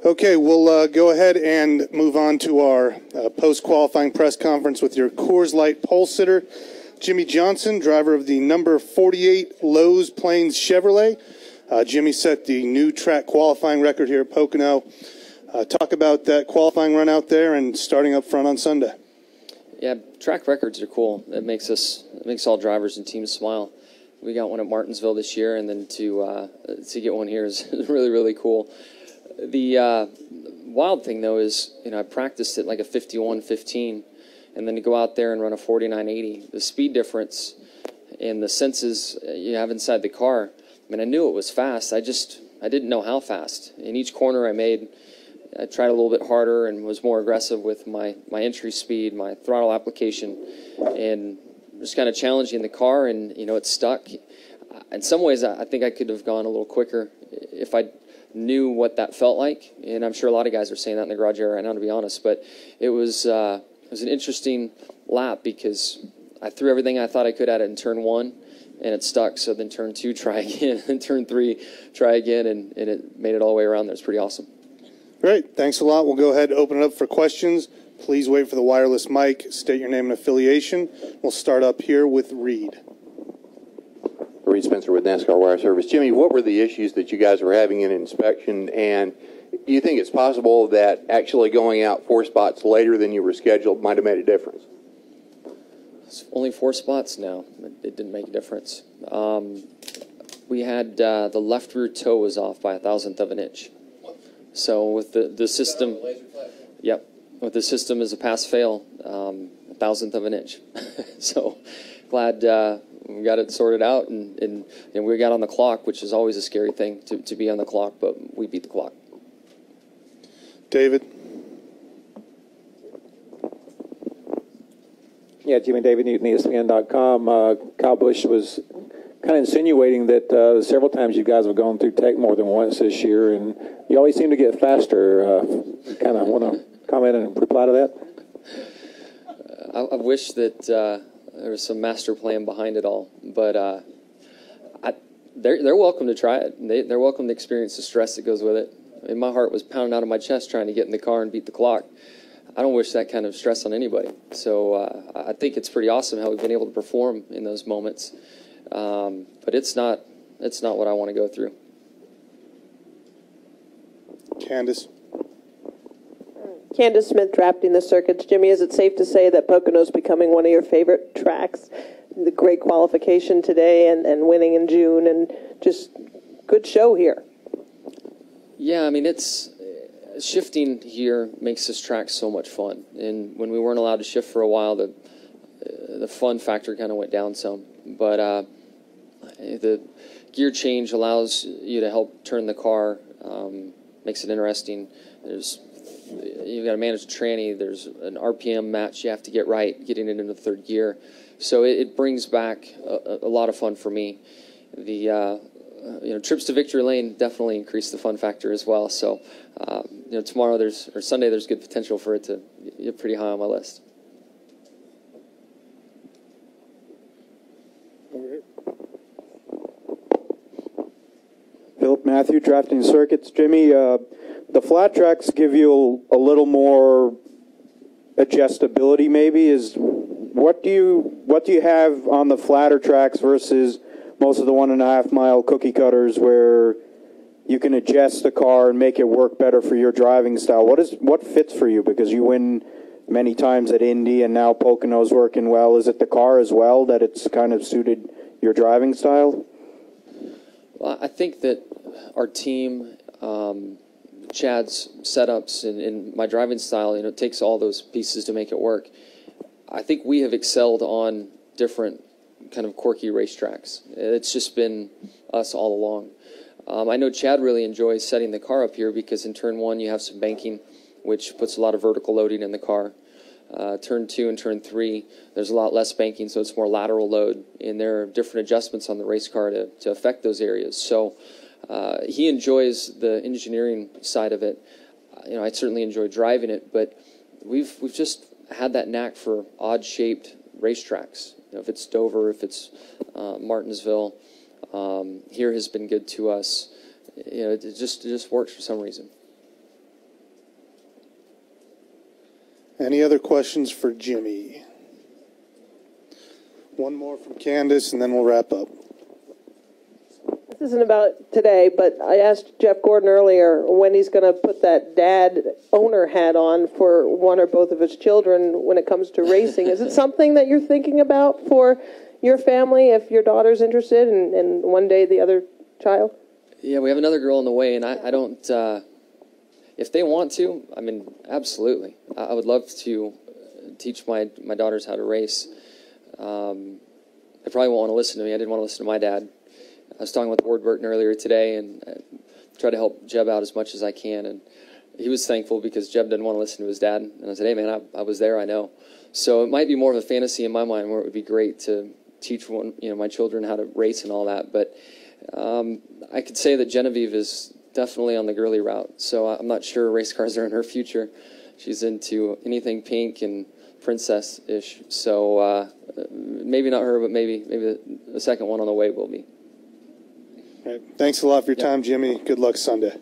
Okay, we'll go ahead and move on to our post-qualifying press conference with your Coors Light pole sitter, Jimmie Johnson, driver of the number 48 Lowe's Plains Chevrolet. Jimmie set the new track qualifying record here at Pocono. Talk about that qualifying run out there and starting up front on Sunday. Yeah, track records are cool. It makes all drivers and teams smile. We got one at Martinsville this year, and then to get one here is really, really cool. The wild thing, though, is, I practiced at like a 51.15, and then to go out there and run a 49.80. The speed difference and the senses you have inside the car, I knew it was fast. I didn't know how fast. In each corner I tried a little bit harder and was more aggressive with my entry speed, my throttle application, and just kind of challenging the car, and, it stuck. In some ways, I think I could have gone a little quicker if I knew what that felt like, and I'm sure a lot of guys are saying that in the garage area right now, to be honest, but it was an interesting lap because I threw everything I thought I could at it in turn 1, and it stuck. So then turn 2, try again, and turn 3, try again, and it made it all the way around there. It's pretty awesome. Great. Thanks a lot. We'll go ahead and open it up for questions. Please wait for the wireless mic. State your name and affiliation. We'll start up here with Reed. Reed Spencer with NASCAR Wire Service. Jimmie, what were the issues that you guys were having in inspection, and do you think it's possible that actually going out 4 spots later than you were scheduled might have made a difference? It's only 4 spots now. It didn't make a difference. We had the left rear toe was off by 1/1000th of an inch. So with the system, yep, with the system as a pass-fail, 1/1000th of an inch. So glad we got it sorted out, and we got on the clock, which is always a scary thing to be on the clock, but we beat the clock. David. Yeah, Jimmie, David Newton, ESPN.com. Kyle Busch was kind of insinuating that several times you guys have gone through tech more than once this year, and you always seem to get faster. Kind of want to comment and reply to that? I wish that there was some master plan behind it all, but they're welcome to try it. They're welcome to experience the stress that goes with it. My heart was pounding out of my chest trying to get in the car and beat the clock. I don't wish that kind of stress on anybody. So I think it's pretty awesome how we've been able to perform in those moments. But it's not what I want to go through. Candace. Candace Smith, drafting the circuits. Jimmie, is it safe to say that Pocono's becoming one of your favorite tracks? The great qualification today and winning in June, and just good show here. Yeah, it's shifting here makes this track so much fun. And when we weren't allowed to shift for a while, the fun factor kind of went down some. But the gear change allows you to help turn the car, makes it interesting. You've got to manage the tranny. There's an RPM match you have to get right, getting it into the 3rd gear. So it brings back a lot of fun for me. The trips to victory lane definitely increase the fun factor as well. So tomorrow Sunday there's good potential for it to get pretty high on my list. Philip Matthew, drafting circuits. Jimmie, the flat tracks give you a little more adjustability. Maybe what do you have on the flatter tracks versus most of the 1.5 mile cookie cutters where you can adjust the car and make it work better for your driving style? What fits for you? Because you win many times at Indy, and now Pocono's working well. Is it the car as well that it's kind of suited your driving style? Well, I think that our team, Chad's setups and my driving style, it takes all those pieces to make it work. I think we have excelled on different kind of quirky racetracks. It's just been us all along. I know Chad really enjoys setting the car up here because in turn 1 you have some banking, which puts a lot of vertical loading in the car. Turn 2 and turn 3, there's a lot less banking, so it's more lateral load, and there are different adjustments on the race car to affect those areas. So he enjoys the engineering side of it. I certainly enjoy driving it, but we've just had that knack for odd-shaped racetracks. If it's Dover, if it's Martinsville, here has been good to us. It just works for some reason. Any other questions for Jimmie? One more from Candace, and then we'll wrap up. This isn't about today, but I asked Jeff Gordon earlier when he's going to put that dad owner hat on for one or both of his children when it comes to racing. Is it something that you're thinking about for your family if your daughter's interested and one day the other child? Yeah, we have another girl on the way, and I don't, if they want to, I mean, absolutely. I would love to teach my daughters how to race. They probably won't want to listen to me. I didn't want to listen to my dad. I was talking with Ward Burton earlier today and try to help Jeb out as much as I can. And he was thankful because Jeb didn't want to listen to his dad. And I said, hey, man, I was there, I know. So it might be more of a fantasy in my mind where it would be great to teach my children how to race and all that. But I could say that Genevieve is definitely on the girly route. So I'm not sure race cars are in her future. She's into anything pink and princess-ish. So maybe not her, but maybe the second one on the way will be. All right. Thanks a lot for your time, Jimmie. Good luck Sunday.